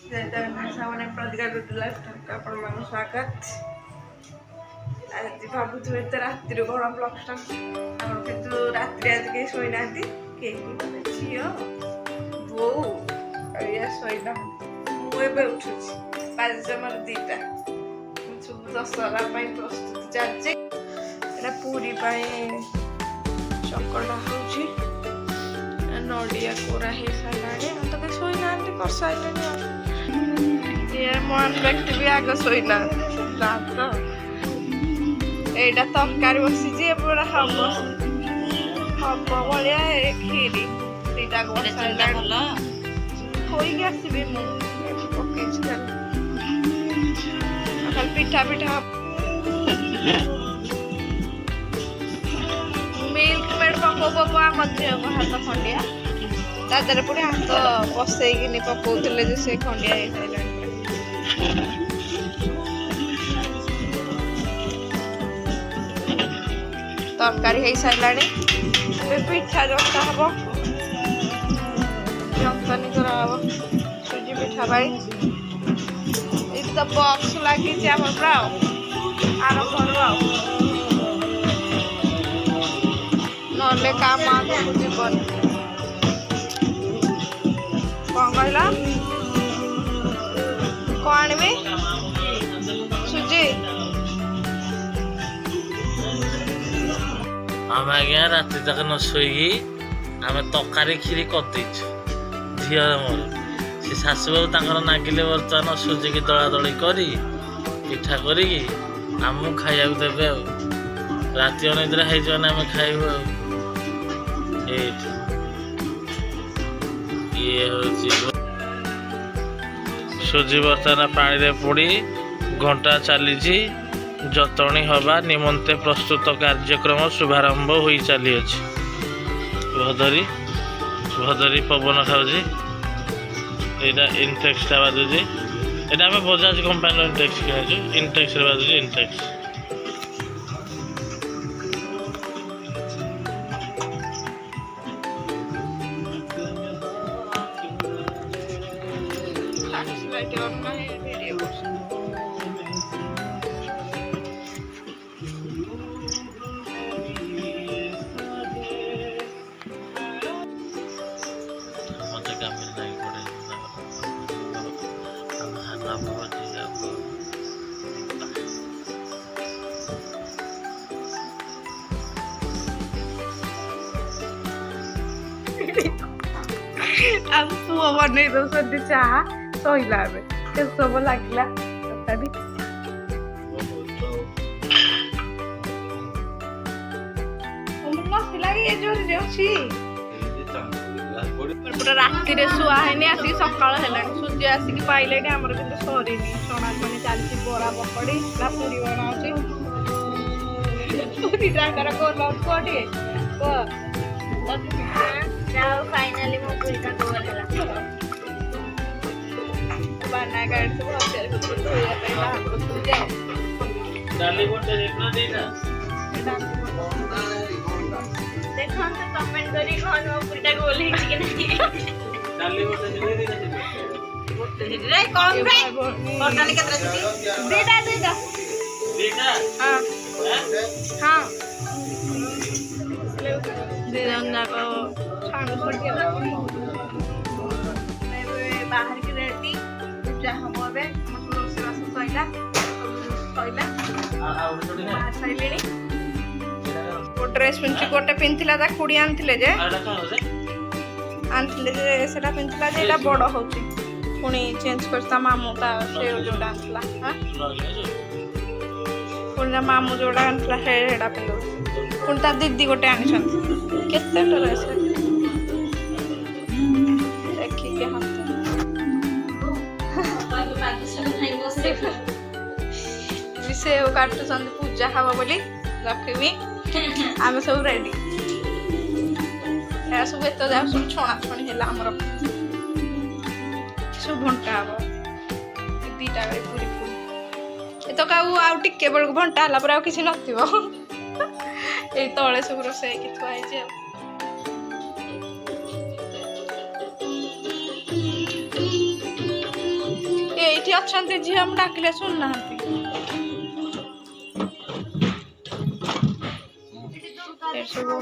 सामने प्रतिका टुटला आपण मान स्वागत आज भावुवे तो राति कौन ब्लग स्टार्ट कितु रात्रि आज कहीं शोई ना झील बो शोना मुझे उठुची बाज जमार 2टा सब दशहरा प्रस्तुति चलती पूरी चकटा हो नड़िया कोरा हो सारे तो कहीं शोई ना कर सारे मन व्यक्ति भी आग शोना तो यहाँ तरकारी बसी पूरा हम हम भाया खीरी दीटा खोई आसबि खाली पिठा पिठा मिल्क मेड पको पको आम झील को हाथ खंडिया तादर पुणी हाथ पसईकिन पकाउले से खंडिया हो सारा तरकारी हो सारा पिठा जंता हम जंतनी कराब सुजी पिठा पाई तो बक्स लगी पूरा आरंभ ना काम आगे जीवन कौन कहला कौन आनमी सुजी आम आज्ञा राति तक न शोई आम तरकारी खीरी कर झील मोर से शाशु बाबू नागिले बर्तमान सुजी की दला दली करी पिठा करी आमू खाया देवे राति अनिद्रा होने आम खाइबू ये सुजी बर्तमान पानी रे पड़ी घंटा चली जतणी हवा निमंते प्रस्तुत कार्यक्रम शुभारंभ हो चली भदरी भदरी पवन खाऊँ यहाँ इनटेक्स बाजुची यहाँ आम बजाज कंपानी इनटेक्स किणु इनटेक्स बाजुची इनटेक्स हम पुआ बन दौरान चाह सहीला सब लगे तथापि पूरा राति शुआ है आसिक सका सूर्य आसिक पाइले आमर कि सरी चना चनी चलती बरा पकड़ी ना पूरी बनाऊँगी पूरी टाकर कलर कटे फाइनली मो पूरीटा गोल है बना गाड़ी सब होटल को धोया पे बाहर को तू जाओ डाली बोटे देखना देना देखो तो कमेंट करी कौन मो पूरीटा गोल है कि नहीं डाली बोटे दे देना बोटे रे कौन रे और डाली कितना देदा देदा देदा हां हां दे दंगा को बाहर की रेडी पूजा हम रोषेबास सैला ड्रेस पिंधि गोटे पिंधला खुड़ी आनी से पिंधला बड़ हो पुणी चेंज कर मामू से जोटा पुणी मामू जोड़ा आना से पिंध पुणी ता दीदी गोटे आनी केते ड्रेस देखिए सेव काटुन पूजा हम बोली लक्ष्मी आम सब रेडी सब एत जा सब छणा छणी है आमर सब भंटा हम 2टा पूरी पूरी तो आउ टिके बेलू भंटा है किसी नथिबो ये तले सब रोषे की थुआई ଏଠି ଅଛନ୍ତି ଝିଅ ମୁଁ ଡାକିଲେ ଶୁଣୁନାହାନ୍ତି। ଏସବୁ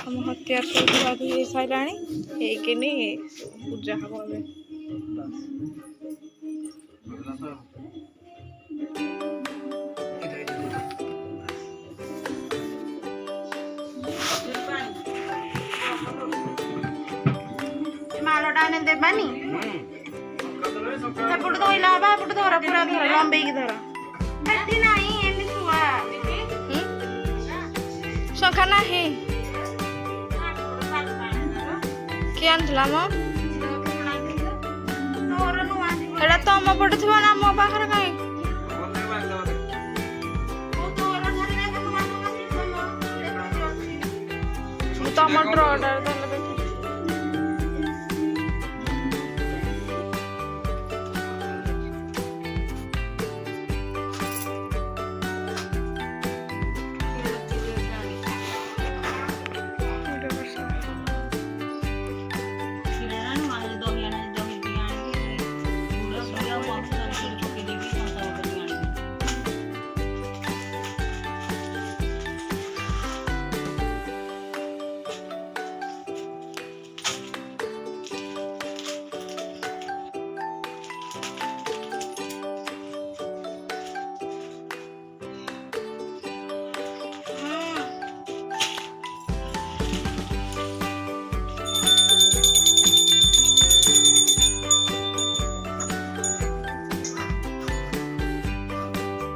ଆମ ହତିଆର ସବୁ ଧୁଆଧୁଇ ହେଇସାରିଲାଣି ହେଇକିନି ପୂଜା ହବ ଏବେ। ମାଳଟା ଦେବାନି ସେପଟୁ ଧଇଲା ହବା ଏପଟୁ ଧର ପୁରା ଧର ଲମ୍ବେଇକି ଧର ଏଠି ନାହିଁ ଏମିତି ଛୁଆ ଶଙ୍ଖା ନାହିଁ କିଏ ଆଣିଥିଲା ମ ଏଇଟା ତମ ପଟେ ଥିବ ନା ମୋ ପାଖରେ କାହିଁ ତମ ଡ୍ରଟା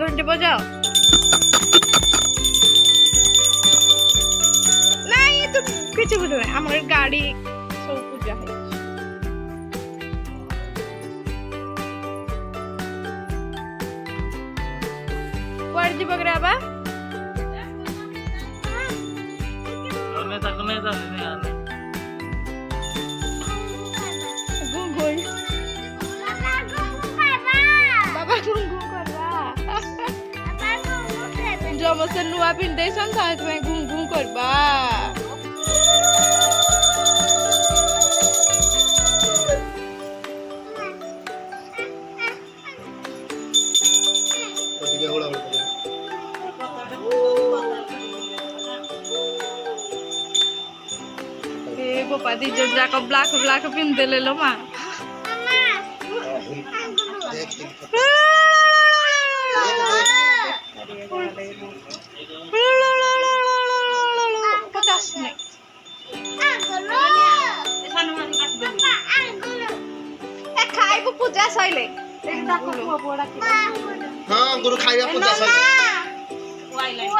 घंटी बजाओ नहीं तो किसी बुझे हमारे गाड़ी सब पूजा है कुआड़ जी बगरा बा नहीं तक नहीं आने गुंगुई बाबा गुंगु जब से नुआ पिंधे सन साथ में घूम घूम करबा ए गोपा दी जो जाको ब्लैक ब्लैक पिंधे ले लो मां खाइबू पूजा सइले हाँ गुरु खाइबा पूजा सइले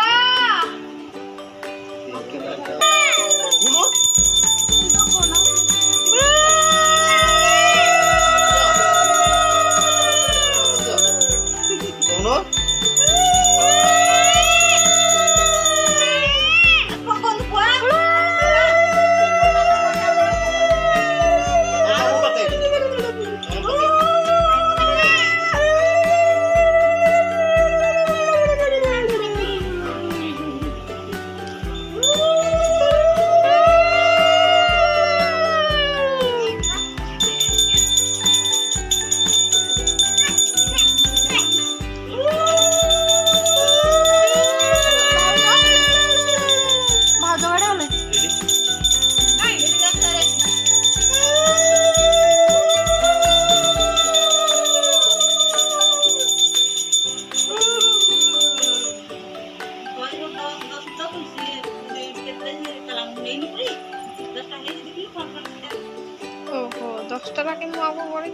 ओहो 10 टका के मुआ को पड़े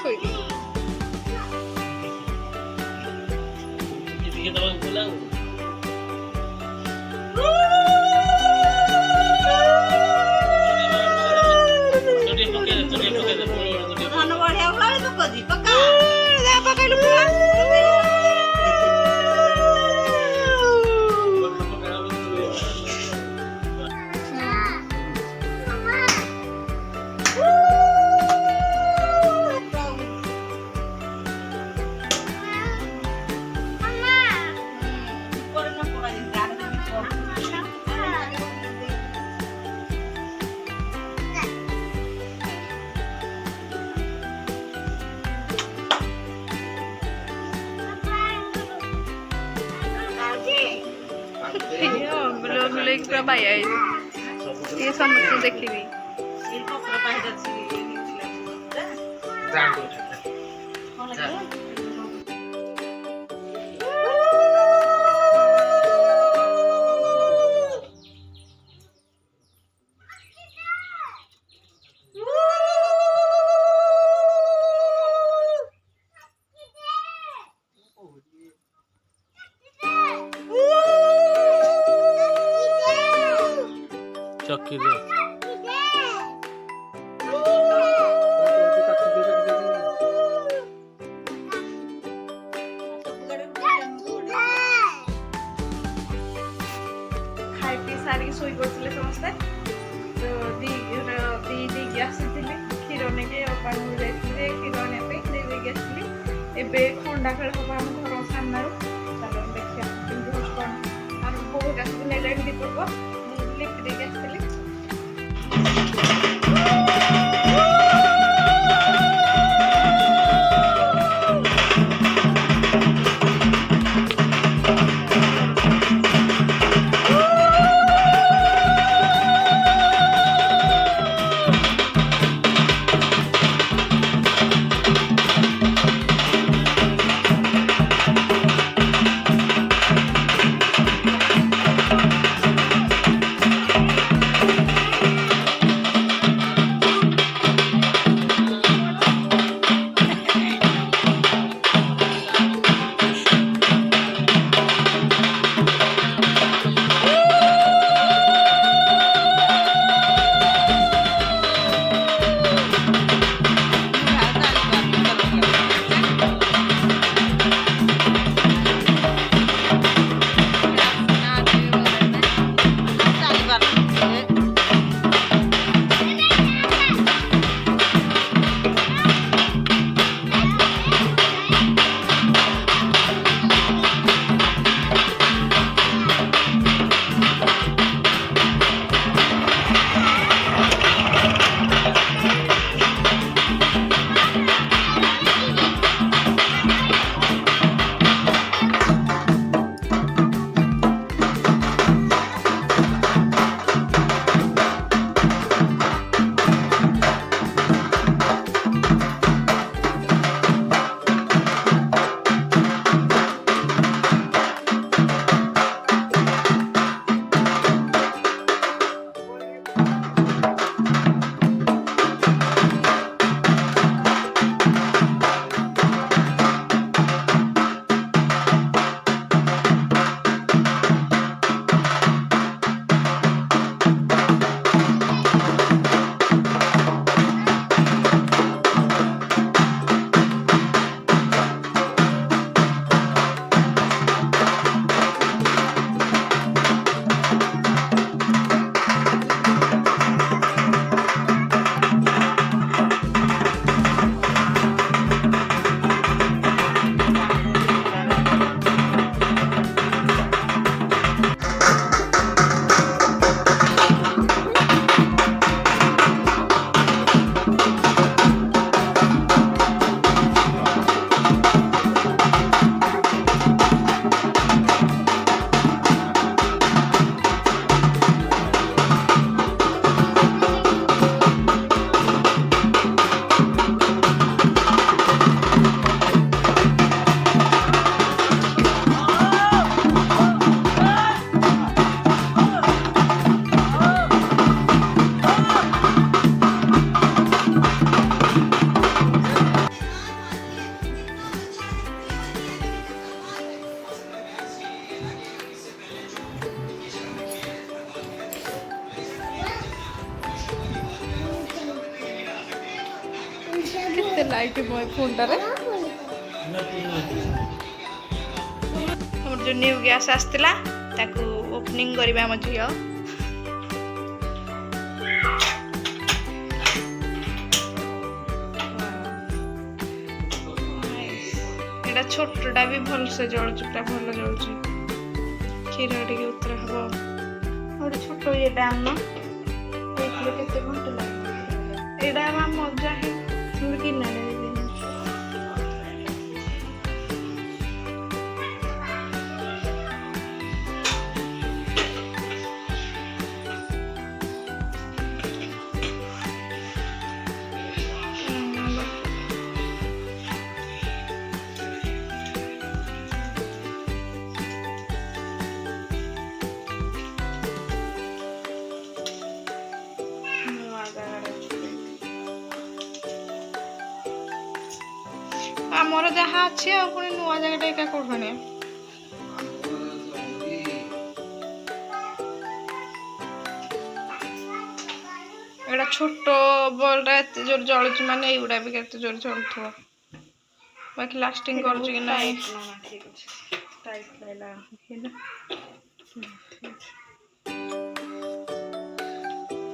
थोई ये तो बोला धान बढ़िया होला तो कदी पका दे पकाइलु पुआ पूरा बाया ये समस्त देखी चक्की दे खाई पी सारी शोई पड़ते समस्ते तो दी आसी क्षीर नहीं पानी जाइए क्षीर आने आसली खंडा खेल हम आम घर सामने चलो देखिए कौन आम बहुत आस दीपक लिपि देके आसली केते लाइट मो फोनटारे हमर जो न्यू गैस आस्तिला ताकू ओपनिंग करबा हम झियो एटा छोटटा भी भल से जळचुटा भल जळचु खीर टिके उतर हबो और छोटो ये डाम न देखले केते घंटा लागे एडा मा मजा है मुर्गी ना ले ଆମର ଯାହା ଅଛି ଆଉ ପୁଣି ନୂଆ ଜାଗାଟା ଏକା କୋଉଠୁ ଆଣିବା? ଏଇଟା ଛୋଟ ବଲ୍ଟା ଏତେ ଜୋର ଜଳୁଛି ମାନେ ଏଇଗୁଡ଼ା ବି କେତେ ଜୋର ଜଳୁଥିବ। ବାକି ଲାଷ୍ଟିଂ କରୁଛି କି ନାହିଁ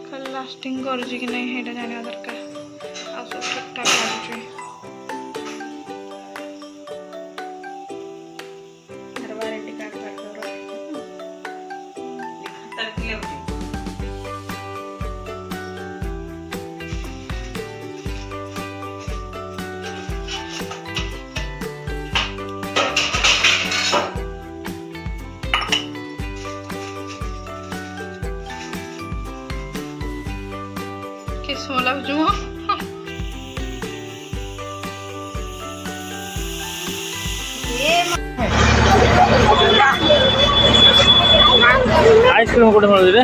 ଖାଲି ଲାଷ୍ଟିଂ କରୁଛି କି ନାହିଁ ସେଇଟା ଜାଣିବା ଦରକାର। ଆଉ ସବୁ ଠିକଠାକ ଲାଗୁଛି। किस्म लाଗୁଛି ମୁଁ आइसक्रीम कोटे मिलुଛି रे